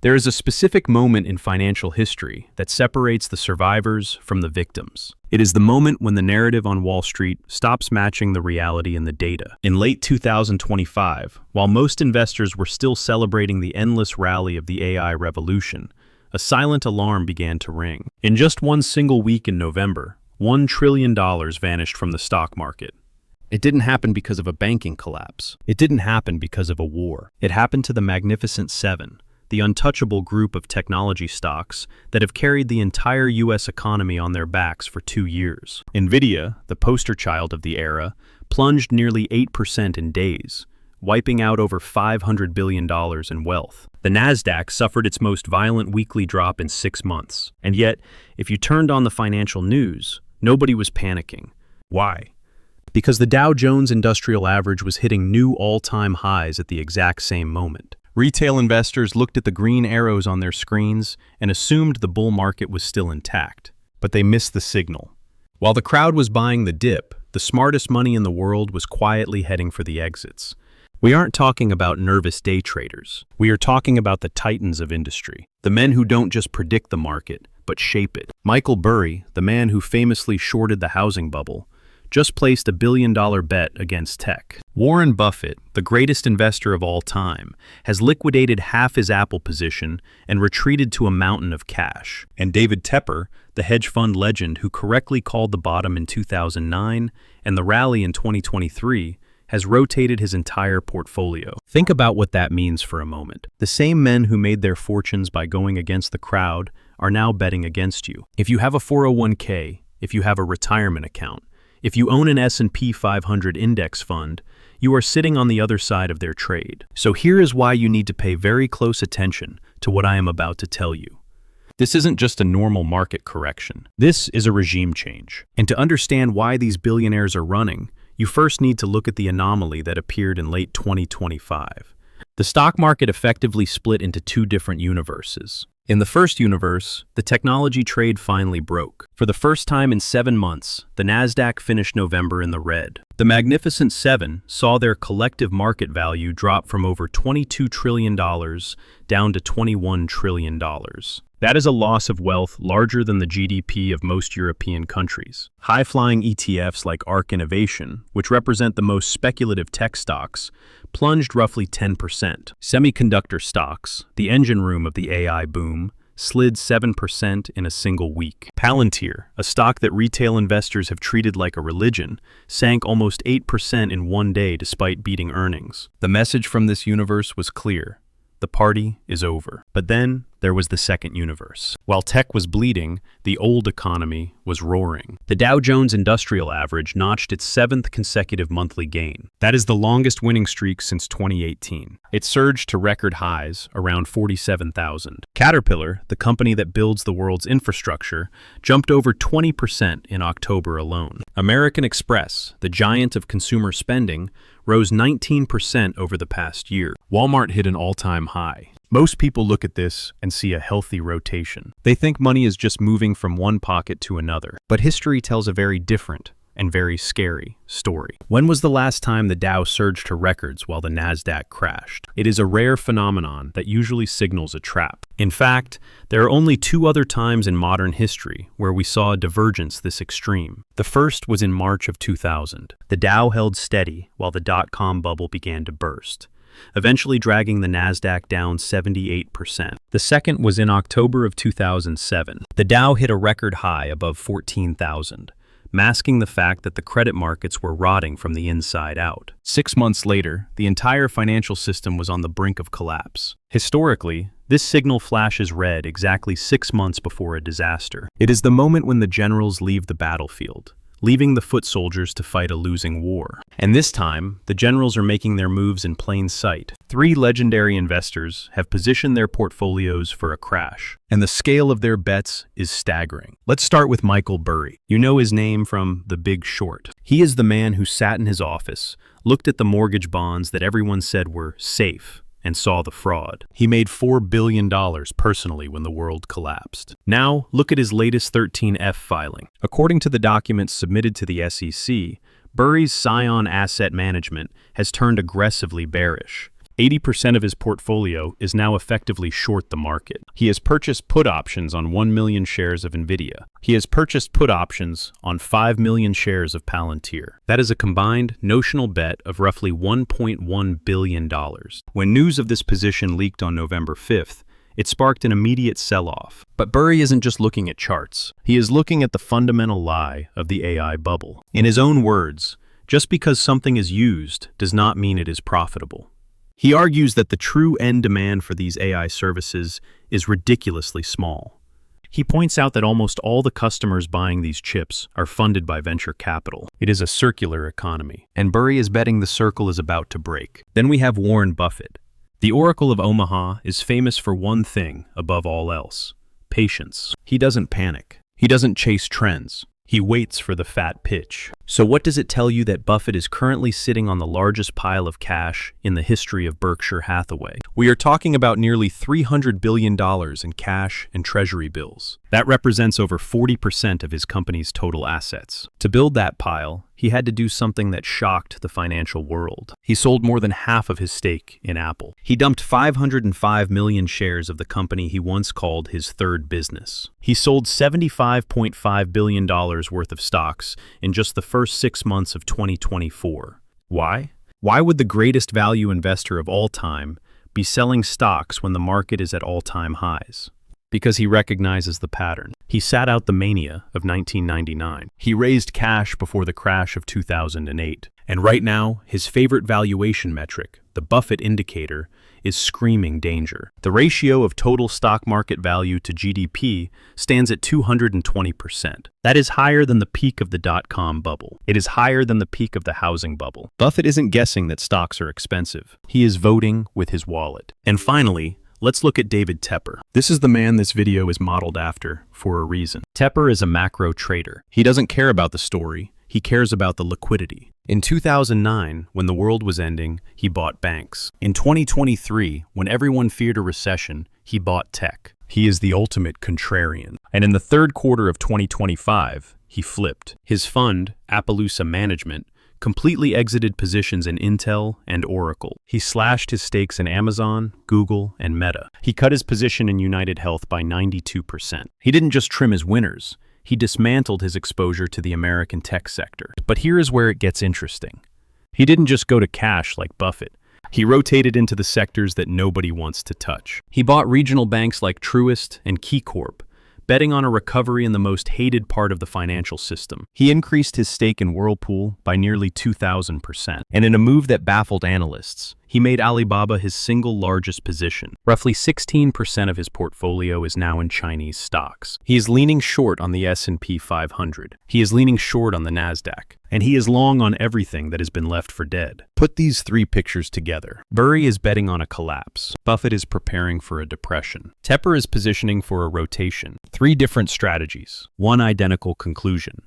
There is a specific moment in financial history that separates the survivors from the victims. It is the moment when the narrative on Wall Street stops matching the reality in the data. In late 2025, while most investors were still celebrating the endless rally of the AI revolution, a silent alarm began to ring. In just one single week in November, $1 trillion vanished from the stock market. It didn't happen because of a banking collapse. It didn't happen because of a war. It happened to the Magnificent Seven, the untouchable group of technology stocks that have carried the entire U.S. economy on their backs for 2 years. Nvidia, the poster child of the era, plunged nearly 8% in days, wiping out over $500 billion in wealth. The Nasdaq suffered its most violent weekly drop in 6 months. And yet, if you turned on the financial news, nobody was panicking. Why? Because the Dow Jones Industrial Average was hitting new all-time highs at the exact same moment. Retail investors looked at the green arrows on their screens and assumed the bull market was still intact. But they missed the signal. While the crowd was buying the dip, the smartest money in the world was quietly heading for the exits. We aren't talking about nervous day traders. We are talking about the titans of industry, the men who don't just predict the market, but shape it. Michael Burry, the man who famously shorted the housing bubble, just placed a $1 billion bet against tech. Warren Buffett, the greatest investor of all time, has liquidated half his Apple position and retreated to a mountain of cash. And David Tepper, the hedge fund legend who correctly called the bottom in 2009 and the rally in 2023, has rotated his entire portfolio. Think about what that means for a moment. The same men who made their fortunes by going against the crowd are now betting against you. If you have a 401k, if you have a retirement account, if you own an S&P 500 index fund, you are sitting on the other side of their trade. So here is why you need to pay very close attention to what I am about to tell you. This isn't just a normal market correction. This is a regime change. And to understand why these billionaires are running, you first need to look at the anomaly that appeared in late 2025. The stock market effectively split into 2 different universes. In the first universe, the technology trade finally broke. For the first time in 7 months, the Nasdaq finished November in the red. The Magnificent Seven saw their collective market value drop from over $22 trillion down to $21 trillion. That is a loss of wealth larger than the GDP of most European countries. High-flying ETFs like ARK Innovation, which represent the most speculative tech stocks, plunged roughly 10%. Semiconductor stocks, the engine room of the AI boom, slid 7% in a single week. Palantir, a stock that retail investors have treated like a religion, sank almost 8% in one day despite beating earnings. The message from this universe was clear. The party is over. But then there was the second universe. While tech was bleeding, the old economy was roaring. The Dow Jones Industrial Average notched its 7th consecutive monthly gain. That is the longest winning streak since 2018. It surged to record highs, around 47,000. Caterpillar, the company that builds the world's infrastructure, jumped over 20% in October alone. American Express, the giant of consumer spending, rose 19% over the past year. Walmart hit an all-time high. Most people look at this and see a healthy rotation. They think money is just moving from one pocket to another. But history tells a very different and very scary story. When was the last time the Dow surged to records while the Nasdaq crashed? It is a rare phenomenon that usually signals a trap. In fact, there are only 2 other times in modern history where we saw a divergence this extreme. The first was in March of 2000. The Dow held steady while the dot-com bubble began to burst, eventually dragging the Nasdaq down 78%. The second was in October of 2007. The Dow hit a record high above 14,000. Masking the fact that the credit markets were rotting from the inside out. 6 months later, the entire financial system was on the brink of collapse. Historically, this signal flashes red exactly 6 months before a disaster. It is the moment when the generals leave the battlefield, leaving the foot soldiers to fight a losing war. And this time, the generals are making their moves in plain sight. 3 legendary investors have positioned their portfolios for a crash, and the scale of their bets is staggering. Let's start with Michael Burry. You know his name from The Big Short. He is the man who sat in his office, looked at the mortgage bonds that everyone said were safe, and saw the fraud. He made $4 billion personally when the world collapsed. Now, look at his latest 13F filing. According to the documents submitted to the SEC, Burry's Scion Asset Management has turned aggressively bearish. 80% of his portfolio is now effectively short the market. He has purchased put options on 1 million shares of Nvidia. He has purchased put options on 5 million shares of Palantir. That is a combined notional bet of roughly $1.1 billion. When news of this position leaked on November 5th, it sparked an immediate sell-off. But Burry isn't just looking at charts. He is looking at the fundamental lie of the AI bubble. In his own words, just because something is used does not mean it is profitable. He argues that the true end demand for these AI services is ridiculously small. He points out that almost all the customers buying these chips are funded by venture capital. It is a circular economy, and Burry is betting the circle is about to break. Then we have Warren Buffett. The Oracle of Omaha is famous for one thing above all else: patience. He doesn't panic. He doesn't chase trends. He waits for the fat pitch. So what does it tell you that Buffett is currently sitting on the largest pile of cash in the history of Berkshire Hathaway? We are talking about nearly $300 billion in cash and treasury bills. That represents over 40% of his company's total assets. To build that pile, he had to do something that shocked the financial world. He sold more than half of his stake in Apple. He dumped 505 million shares of the company he once called his third business. He sold $75.5 billion worth of stocks in just the first 6 months of 2024. Why? Why would the greatest value investor of all time be selling stocks when the market is at all-time highs? Because he recognizes the pattern. He sat out the mania of 1999. He raised cash before the crash of 2008. And right now, his favorite valuation metric, the Buffett Indicator, is screaming danger. The ratio of total stock market value to GDP stands at 220%. That is higher than the peak of the dot-com bubble. It is higher than the peak of the housing bubble. Buffett isn't guessing that stocks are expensive. He is voting with his wallet. And finally, let's look at David Tepper. This is the man this video is modeled after for a reason. Tepper is a macro trader. He doesn't care about the story. He cares about the liquidity. In 2009, when the world was ending, he bought banks. In 2023, when everyone feared a recession, he bought tech. He is the ultimate contrarian. And in the third quarter of 2025, he flipped. His fund, Appaloosa Management, completely exited positions in Intel and Oracle. He slashed his stakes in Amazon, Google, and Meta. He cut his position in United Health by 92%. He didn't just trim his winners. He dismantled his exposure to the American tech sector. But here is where it gets interesting. He didn't just go to cash like Buffett. He rotated into the sectors that nobody wants to touch. He bought regional banks like Truist and KeyCorp, betting on a recovery in the most hated part of the financial system. He increased his stake in Whirlpool by nearly 2,000%. And in a move that baffled analysts, he made Alibaba his single largest position. Roughly 16% of his portfolio is now in Chinese stocks. He is leaning short on the S&P 500. He is leaning short on the Nasdaq. And he is long on everything that has been left for dead. Put these three pictures together. Burry is betting on a collapse. Buffett is preparing for a depression. Tepper is positioning for a rotation. Three different strategies. One identical conclusion.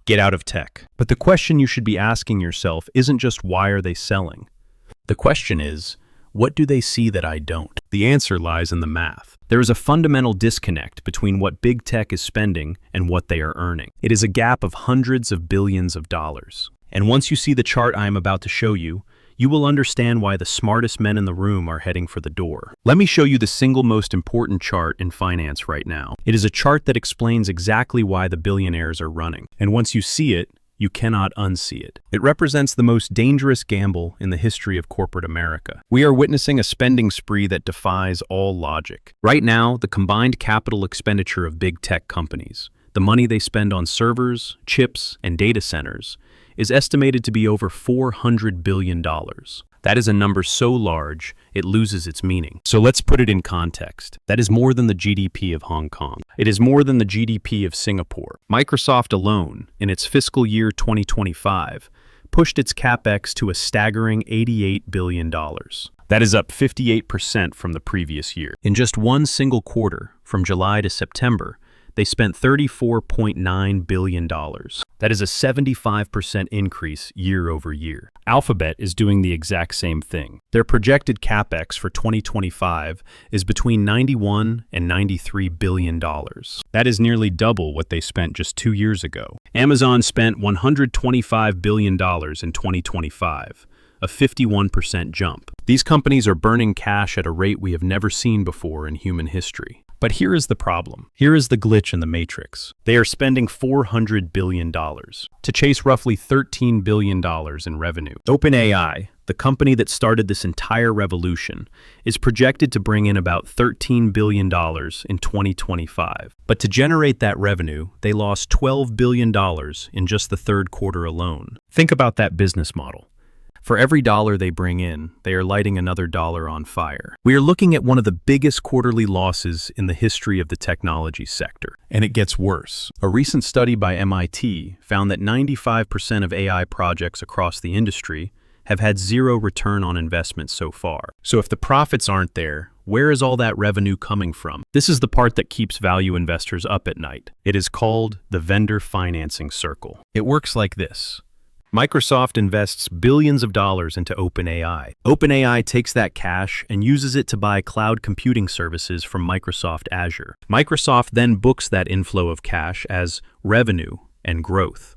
Get out of tech. But the question you should be asking yourself isn't just why are they selling? The question is, what do they see that I don't? The answer lies in the math. There is a fundamental disconnect between what big tech is spending and what they are earning. It is a gap of hundreds of billions of dollars. And once you see the chart I am about to show you, you will understand why the smartest men in the room are heading for the door. Let me show you the single most important chart in finance right now. It is a chart that explains exactly why the billionaires are running. And once you see it, you cannot unsee it. It represents the most dangerous gamble in the history of corporate America. We are witnessing a spending spree that defies all logic. Right now, the combined capital expenditure of big tech companies, the money they spend on servers, chips, and data centers, is estimated to be over $400 billion. That is a number so large, it loses its meaning. So let's put it in context. That is more than the GDP of Hong Kong. It is more than the GDP of Singapore. Microsoft alone, in its fiscal year 2025, pushed its Capex to a staggering $88 billion. That is up 58% from the previous year. In just one single quarter, from July to September, they spent $34.9 billion. That is a 75% increase year over year. Alphabet is doing the exact same thing. Their projected Capex for 2025 is between $91 and $93 billion. That is nearly double what they spent just 2 years ago. Amazon spent $125 billion in 2025, a 51% jump. These companies are burning cash at a rate we have never seen before in human history. But here is the problem. Here is the glitch in the matrix. They are spending $400 billion to chase roughly $13 billion in revenue. OpenAI, the company that started this entire revolution, is projected to bring in about $13 billion in 2025. But to generate that revenue, they lost $12 billion in just the third quarter alone. Think about that business model. For every dollar they bring in, they are lighting another dollar on fire. We are looking at one of the biggest quarterly losses in the history of the technology sector. And it gets worse. A recent study by MIT found that 95% of AI projects across the industry have had zero return on investment so far. So if the profits aren't there, where is all that revenue coming from? This is the part that keeps value investors up at night. It is called the vendor financing circle. It works like this. Microsoft invests billions of dollars into OpenAI. OpenAI takes that cash and uses it to buy cloud computing services from Microsoft Azure. Microsoft then books that inflow of cash as revenue and growth.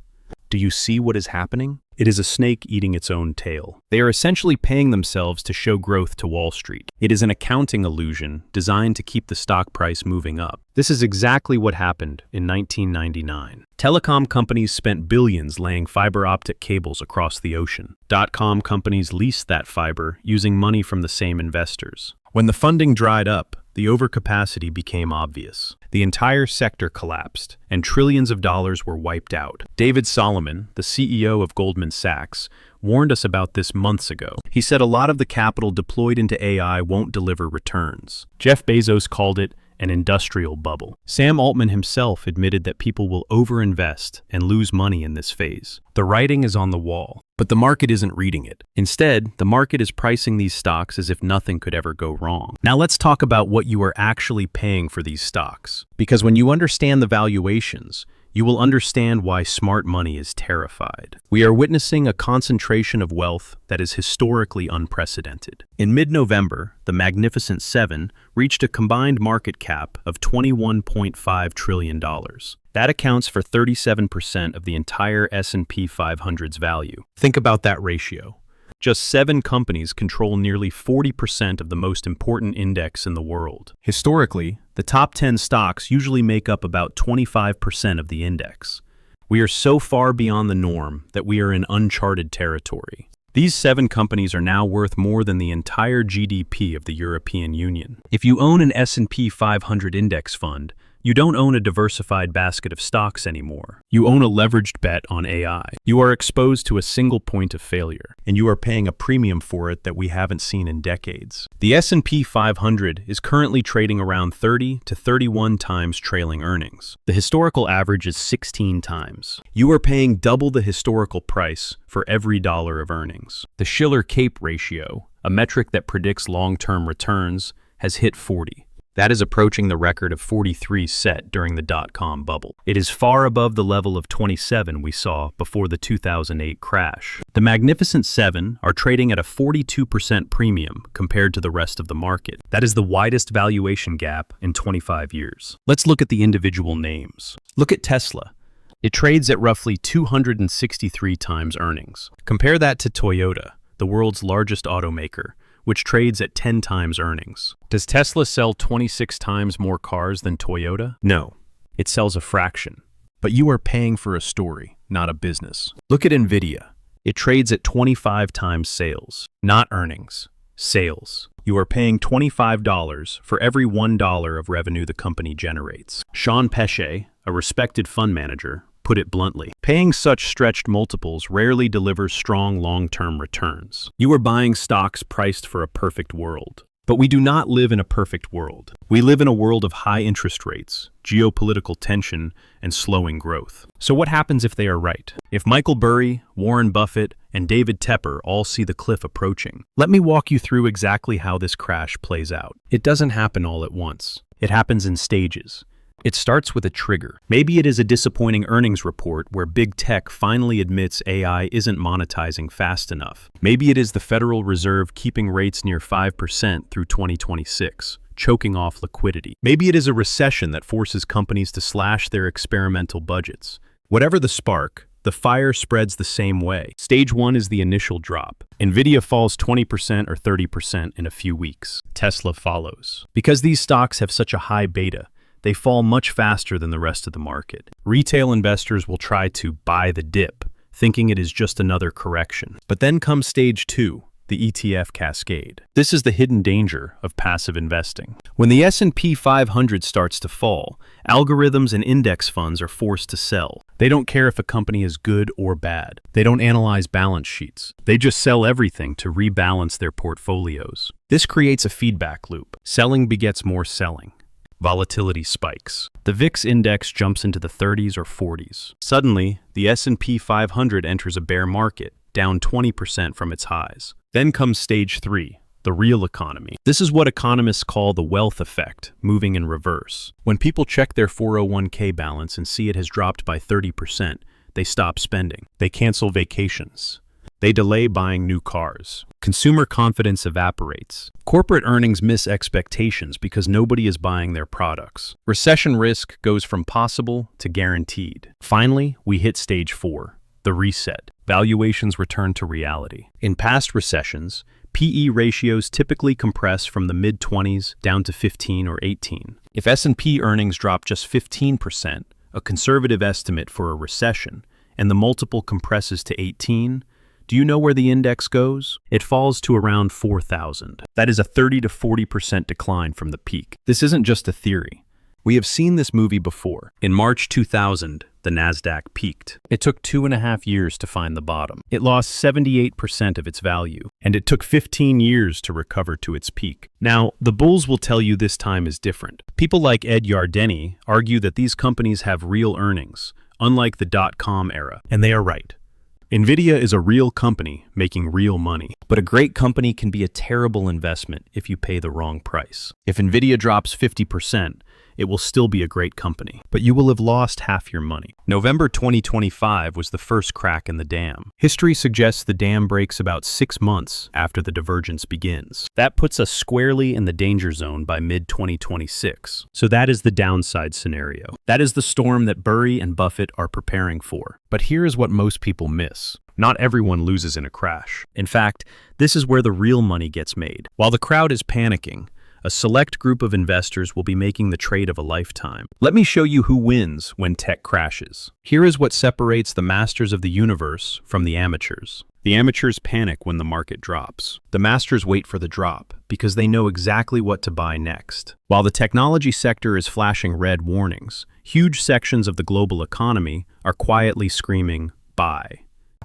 Do you see what is happening? It is a snake eating its own tail. They are essentially paying themselves to show growth to Wall Street. It is an accounting illusion designed to keep the stock price moving up. This is exactly what happened in 1999. Telecom companies spent billions laying fiber optic cables across the ocean. Dot-com companies leased that fiber using money from the same investors. When the funding dried up, the overcapacity became obvious. The entire sector collapsed, and trillions of dollars were wiped out. David Solomon, the CEO of Goldman Sachs, warned us about this months ago. He said a lot of the capital deployed into AI won't deliver returns. Jeff Bezos called it an industrial bubble. Sam Altman himself admitted that people will overinvest and lose money in this phase. The writing is on the wall, but the market isn't reading it. Instead, the market is pricing these stocks as if nothing could ever go wrong. Now let's talk about what you are actually paying for these stocks. Because when you understand the valuations, you will understand why smart money is terrified. We are witnessing a concentration of wealth that is historically unprecedented. In mid-November, the Magnificent Seven reached a combined market cap of $21.5 trillion. That accounts for 37% of the entire S&P 500's value. Think about that ratio. Just 7 companies control nearly 40% of the most important index in the world. Historically, the top 10 stocks usually make up about 25% of the index. We are so far beyond the norm that we are in uncharted territory. These 7 companies are now worth more than the entire GDP of the European Union. If you own an S&P 500 index fund, you don't own a diversified basket of stocks anymore. You own a leveraged bet on AI. You are exposed to a single point of failure, and you are paying a premium for it that we haven't seen in decades. The S&P 500 is currently trading around 30 to 31 times trailing earnings. The historical average is 16 times. You are paying double the historical price for every dollar of earnings. The Shiller-Cape ratio, a metric that predicts long-term returns, has hit 40. That is approaching the record of 43 set during the dot-com bubble. It is far above the level of 27 we saw before the 2008 crash. The Magnificent Seven are trading at a 42% premium compared to the rest of the market. That is the widest valuation gap in 25 years. Let's look at the individual names. Look at Tesla. It trades at roughly 263 times earnings. Compare that to Toyota, the world's largest automaker, which trades at 10 times earnings. Does Tesla sell 26 times more cars than Toyota? No, it sells a fraction. But you are paying for a story, not a business. Look at Nvidia. It trades at 25 times sales, not earnings, sales. You are paying $25 for every $1 of revenue the company generates. Sean Pesce, a respected fund manager, put it bluntly. Paying such stretched multiples rarely delivers strong long-term returns. You are buying stocks priced for a perfect world. But we do not live in a perfect world. We live in a world of high interest rates, geopolitical tension, and slowing growth. So what happens if they are right? If Michael Burry, Warren Buffett, and David Tepper all see the cliff approaching, let me walk you through exactly how this crash plays out. It doesn't happen all at once. It happens in stages. It starts with a trigger. Maybe it is a disappointing earnings report where big tech finally admits AI isn't monetizing fast enough. Maybe it is the Federal Reserve keeping rates near 5% through 2026, choking off liquidity. Maybe it is a recession that forces companies to slash their experimental budgets. Whatever the spark, The fire spreads the same way. Stage 1 is the initial drop. Nvidia falls 20% or 30% in a few weeks. Tesla follows. Because these stocks have such a high beta, they fall much faster than the rest of the market. Retail investors will try to buy the dip, thinking it is just another correction. But then comes stage 2, the ETF cascade. This is the hidden danger of passive investing. When the S&P 500 starts to fall, algorithms and index funds are forced to sell. They don't care if a company is good or bad. They don't analyze balance sheets. They just sell everything to rebalance their portfolios. This creates a feedback loop. Selling begets more selling. Volatility spikes. The VIX index jumps into the 30s or 40s. Suddenly, the S&P 500 enters a bear market, down 20% from its highs. Then comes stage 3, the real economy. This is what economists call the wealth effect, moving in reverse. When people check their 401k balance and see it has dropped by 30%, they stop spending. They cancel vacations. They delay buying new cars. Consumer confidence evaporates. Corporate earnings miss expectations because nobody is buying their products. Recession risk goes from possible to guaranteed. Finally, we hit stage 4, the reset. Valuations return to reality. In past recessions, PE ratios typically compress from the mid-20s down to 15 or 18. If S&P earnings drop just 15%, a conservative estimate for a recession, and the multiple compresses to 18, do you know where the index goes? It falls to around 4,000. That is a 30 to 40% decline from the peak. This isn't just a theory. We have seen this movie before. In March 2000, the Nasdaq peaked. It took 2.5 years to find the bottom. It lost 78% of its value, and it took 15 years to recover to its peak. Now, the bulls will tell you this time is different. People like Ed Yardeni argue that these companies have real earnings, unlike the dot-com era, and they are right. Nvidia is a real company making real money, but a great company can be a terrible investment if you pay the wrong price. If Nvidia drops 50%, it will still be a great company, but you will have lost half your money. November 2025 was the first crack in the dam. History suggests the dam breaks about 6 months after the divergence begins. That puts us squarely in the danger zone by mid-2026. So that is the downside scenario. That is the storm that Burry and Buffett are preparing for. But here is what most people miss. Not everyone loses in a crash. In fact, this is where the real money gets made. While the crowd is panicking, a select group of investors will be making the trade of a lifetime. Let me show you who wins when tech crashes. Here is what separates the masters of the universe from the amateurs. The amateurs panic when the market drops. The masters wait for the drop because they know exactly what to buy next. While the technology sector is flashing red warnings, huge sections of the global economy are quietly screaming, buy.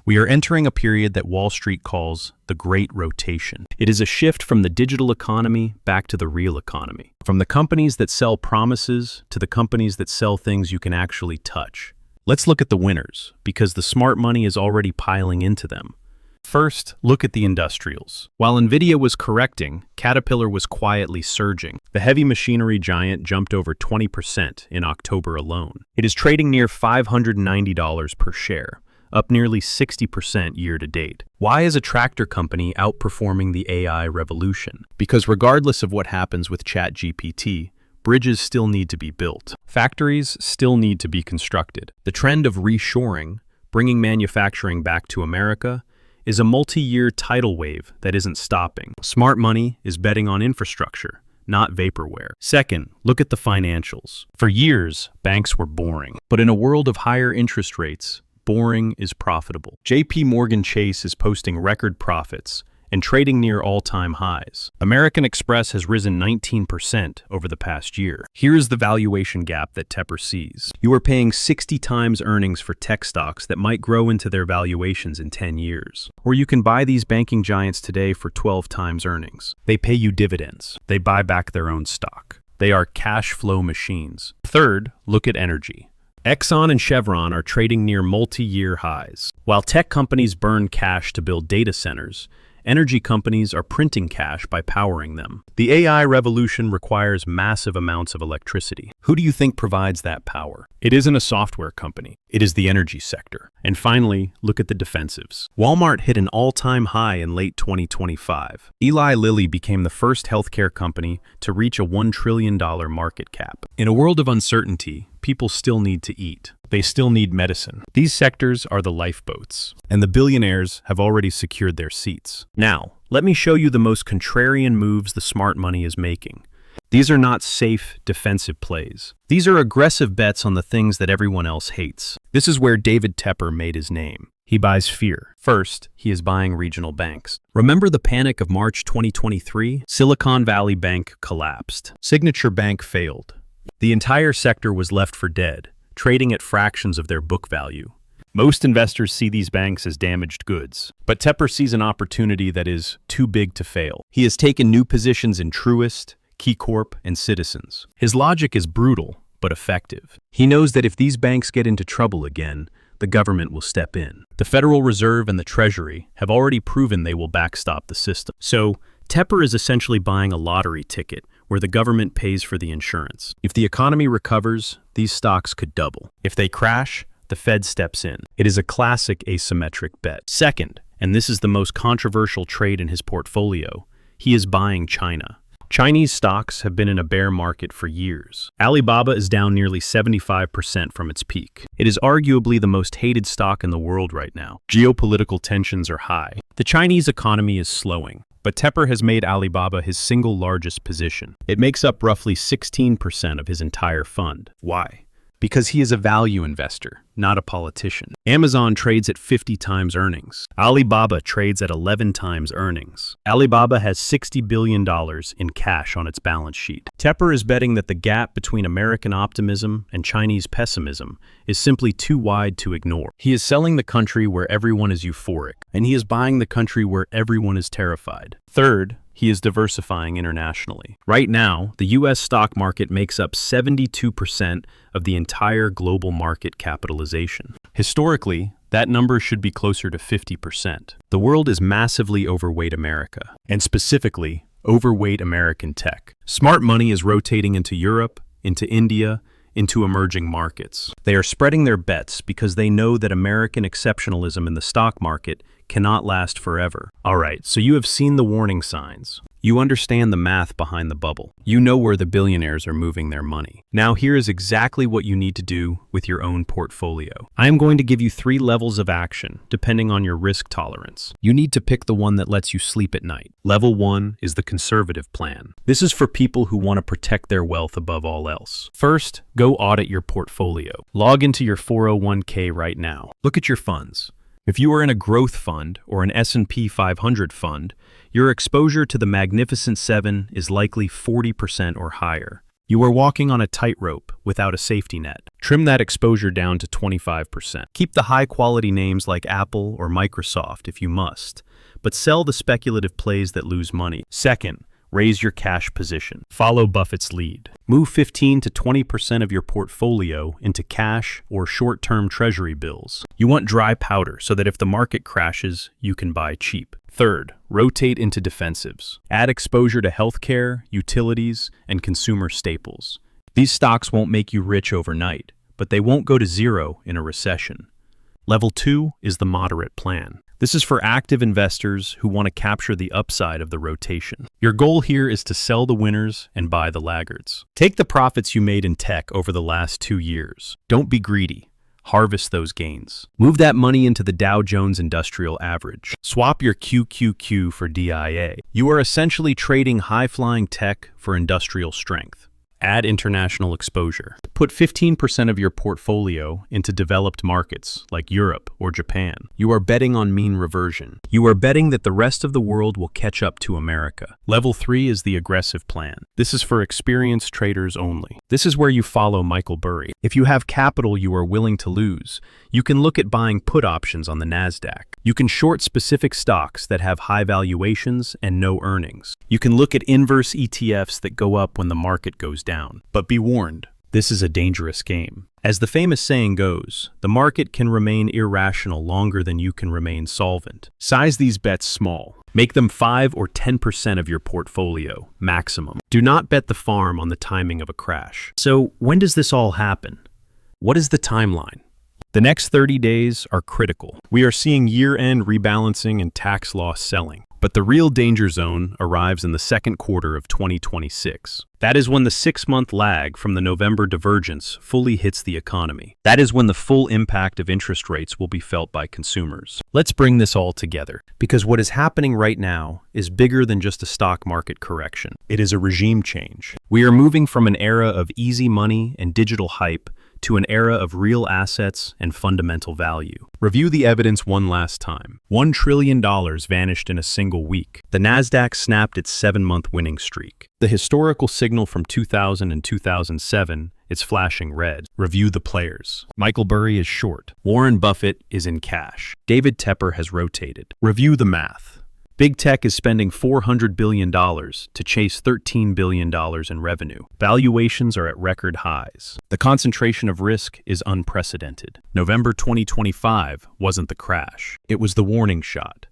We are entering a period that Wall Street calls the Great Rotation. It is a shift from the digital economy back to the real economy. From the companies that sell promises to the companies that sell things you can actually touch. Let's look at the winners, because the smart money is already piling into them. First, look at the industrials. While Nvidia was correcting, Caterpillar was quietly surging. The heavy machinery giant jumped over 20% in October alone. It is trading near $590 per share, up nearly 60% year-to-date. Why is a tractor company outperforming the AI revolution? Because regardless of what happens with ChatGPT, bridges still need to be built. Factories still need to be constructed. The trend of reshoring, bringing manufacturing back to America, is a multi-year tidal wave that isn't stopping. Smart money is betting on infrastructure, not vaporware. Second, look at the financials. For years, banks were boring. But in a world of higher interest rates, boring is profitable. JP Morgan Chase is posting record profits and trading near all-time highs. American Express has risen 19% over the past year. Here is the valuation gap that Tepper sees. You are paying 60 times earnings for tech stocks that might grow into their valuations in 10 years. Or you can buy these banking giants today for 12 times earnings. They pay you dividends. They buy back their own stock. They are cash flow machines. Third, look at energy. Exxon and Chevron are trading near multi-year highs. While tech companies burn cash to build data centers, energy companies are printing cash by powering them. The AI revolution requires massive amounts of electricity. Who do you think provides that power? It isn't a software company. It is the energy sector. And finally, look at the defensives. Walmart hit an all-time high in late 2025. Eli Lilly became the first healthcare company to reach a $1 trillion market cap. In a world of uncertainty, people still need to eat. they still need medicine. These sectors are the lifeboats, and the billionaires have already secured their seats. Now, let me show you the most contrarian moves the smart money is making. These are not safe, defensive plays. These are aggressive bets on the things that everyone else hates. This is where David Tepper made his name. He buys fear. First, he is buying regional banks. Remember the panic of March 2023? Silicon Valley Bank collapsed. Signature Bank failed. The entire sector was left for dead, trading at fractions of their book value. Most investors see these banks as damaged goods, but Tepper sees an opportunity that is too big to fail. He has taken new positions in Truist, KeyCorp, and Citizens. His logic is brutal, but effective. He knows that if these banks get into trouble again, the government will step in. The Federal Reserve and the Treasury have already proven they will backstop the system. So, Tepper is essentially buying a lottery ticket where the government pays for the insurance. If the economy recovers, these stocks could double. If they crash, the Fed steps in. It is a classic asymmetric bet. Second, and this is the most controversial trade in his portfolio, he is buying China. Chinese stocks have been in a bear market for years. Alibaba is down nearly 75% from its peak. It is arguably the most hated stock in the world right now. Geopolitical tensions are high. The Chinese economy is slowing, but Tepper has made Alibaba his single largest position. It makes up roughly 16% of his entire fund. Why? Because he is a value investor, not a politician. Amazon trades at 50 times earnings. Alibaba trades at 11 times earnings. Alibaba has $60 billion in cash on its balance sheet. Tepper is betting that the gap between American optimism and Chinese pessimism is simply too wide to ignore. He is selling the country where everyone is euphoric, and he is buying the country where everyone is terrified. Third, he is diversifying internationally. Right now, the U.S. stock market makes up 72% of the entire global market capitalization. Historically, that number should be closer to 50%. The world is massively overweight America, and specifically, overweight American tech. Smart money is rotating into Europe, into India, into emerging markets. They are spreading their bets because they know that American exceptionalism in the stock market cannot last forever. All right, so you have seen the warning signs. You understand the math behind the bubble. You know where the billionaires are moving their money. Now here is exactly what you need to do with your own portfolio. I am going to give you 3 levels of action, depending on your risk tolerance. You need to pick the one that lets you sleep at night. Level 1 is the conservative plan. This is for people who want to protect their wealth above all else. First, go audit your portfolio. Log into your 401k right now. Look at your funds. If you are in a growth fund or an S&P 500 fund, your exposure to the Magnificent Seven is likely 40% or higher. You are walking on a tightrope without a safety net. Trim that exposure down to 25%. Keep the high-quality names like Apple or Microsoft if you must, but sell the speculative plays that lose money. Second, raise your cash position. Follow Buffett's lead. Move 15 to 20% of your portfolio into cash or short-term treasury bills. You want dry powder so that if the market crashes, you can buy cheap. Third, rotate into defensives. Add exposure to healthcare, utilities, and consumer staples. These stocks won't make you rich overnight, but they won't go to zero in a recession. Level 2 is the moderate plan. This is for active investors who want to capture the upside of the rotation. Your goal here is to sell the winners and buy the laggards. Take the profits you made in tech over the last 2 years. Don't be greedy. Harvest those gains. Move that money into the Dow Jones Industrial Average. Swap your QQQ for DIA. You are essentially trading high-flying tech for industrial strength. Add international exposure. Put 15% of your portfolio into developed markets like Europe or Japan. You are betting on mean reversion. You are betting that the rest of the world will catch up to America. Level 3 is the aggressive plan. This is for experienced traders only. This is where you follow Michael Burry. If you have capital you are willing to lose, you can look at buying put options on the NASDAQ. You can short specific stocks that have high valuations and no earnings. You can look at inverse ETFs that go up when the market goes down. But be warned, this is a dangerous game. As the famous saying goes, the market can remain irrational longer than you can remain solvent. Size these bets small. Make them 5 or 10% of your portfolio, maximum. Do not bet the farm on the timing of a crash. So, when does this all happen? What is the timeline? The next 30 days are critical. We are seeing year-end rebalancing and tax loss selling. But the real danger zone arrives in the second quarter of 2026. That is when the 6-month lag from the November divergence fully hits the economy. That is when the full impact of interest rates will be felt by consumers. Let's bring this all together, because what is happening right now is bigger than just a stock market correction. It is a regime change. We are moving from an era of easy money and digital hype to an era of real assets and fundamental value. Review the evidence one last time. $1 trillion vanished in a single week. The Nasdaq snapped its 7-month winning streak. The historical signal from 2000 and 2007 is flashing red. Review the players. Michael Burry is short. Warren Buffett is in cash. David Tepper has rotated. Review the math. Big tech is spending $400 billion to chase $13 billion in revenue. Valuations are at record highs. The concentration of risk is unprecedented. November 2025 wasn't the crash. It was the warning shot.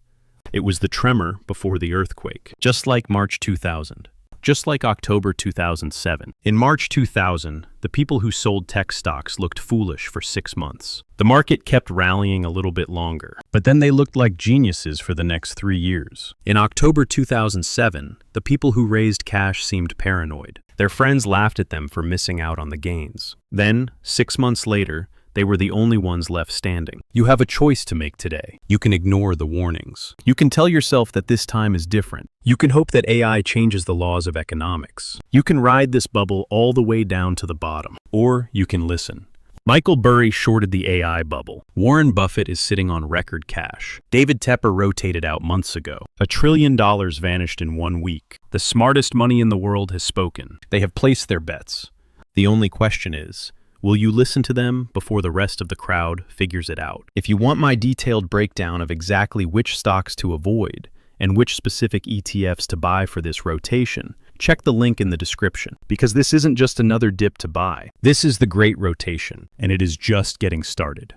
It was the tremor before the earthquake. Just like March 2000. Just like October 2007. In March 2000, the people who sold tech stocks looked foolish for 6 months. The market kept rallying a little bit longer, but then they looked like geniuses for the next 3 years. In October 2007, the people who raised cash seemed paranoid. Their friends laughed at them for missing out on the gains. Then, 6 months later, they were the only ones left standing. You have a choice to make today. You can ignore the warnings. You can tell yourself that this time is different. You can hope that AI changes the laws of economics. You can ride this bubble all the way down to the bottom. Or you can listen. Michael Burry shorted the AI bubble. Warren Buffett is sitting on record cash. David Tepper rotated out months ago. $1 trillion vanished in 1 week. The smartest money in the world has spoken. They have placed their bets. The only question is, will you listen to them before the rest of the crowd figures it out? If you want my detailed breakdown of exactly which stocks to avoid and which specific ETFs to buy for this rotation, check the link in the description, because this isn't just another dip to buy. This is the great rotation, and it is just getting started.